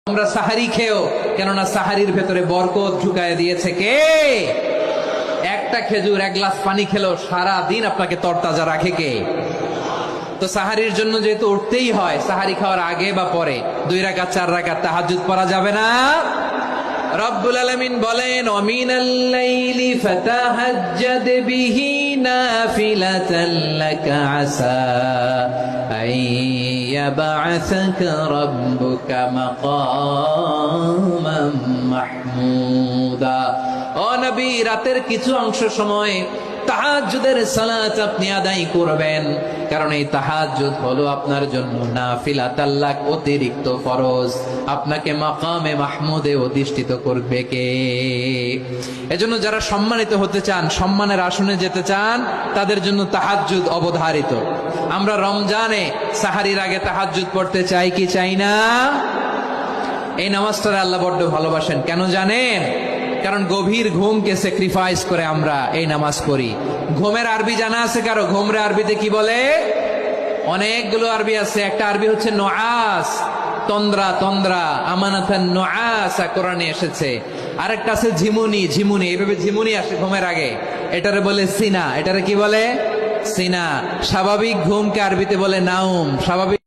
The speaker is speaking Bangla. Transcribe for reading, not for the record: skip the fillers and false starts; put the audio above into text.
তোমরা সাহারি খেও, কেননা সাহারির ভেতরে বরকত ঢুকায় দিয়েছে কে? একটা খেজুর, এক গ্লাস পানি খেলো সারা দিন আপনাকে তরতাজা রাখে কে? তো সাহারির জন্য যেহেতু উঠতেই হয়, সাহারি খাওয়ার আগে বা পরে 2 রাকাত 4 রাকাত তাহাজ্জুদ পড়া যাবে না? রব্বুল আলামিন বলেন, ওয়ামিনাল লাইলি ফাতাহাজ্জাদ বিহি নাফিলাতান লাকা আসা আইয়াবআসাকা রাব্বুকা মাকামান মাহমুদা। ও নবী, রাতের কিছু অংশ সময় তাহাজ্জুদের সালাত আপনি আদায় করবেন, কারণ এই তাহাজ্জুদ হলো আপনার জন্য নাফিলাতাল লাক, অতিরিক্ত ফরজ। আপনাকে মাকামে মাহমুদে অধিষ্ঠিত করবে কে? এজন্য যারা সম্মানিত হতে চান, সম্মানের আসনে যেতে চান, তাদের জন্য তাহাজ্জুদ অবধারিত। আমরা রমজানে সাহারির আগে তাহাজ্জুদ পড়তে চাই কি চাই না? এই নামাজটা আল্লাহ বড্ড ভালোবাসেন। কেন জানেন? কারণ গভীর ঘুমকে স্যাক্রিফাইস করে আমরা এই নামাজ পড়ি। ঘুমের আরবি জানা আছে কারো? ঘুমরে আরবিতে কি বলে? অনেকগুলো আরবি আছে। একটা আরবি হচ্ছে নুআস, তন্দ্রা, তন্দ্রা, আমানাতান নুআসা কোরআনে এসেছে। আরেকটা আছে ঝিমুনি, ঝিমুনি, এইভাবে ঝিমুনি আসে ঘুমের আগে, এটারে বলে সিনা। এটারে কি বলে? সিনা। স্বাভাবিক ঘুমকে আরবিতে বলে নাউম। স্বাভাবিক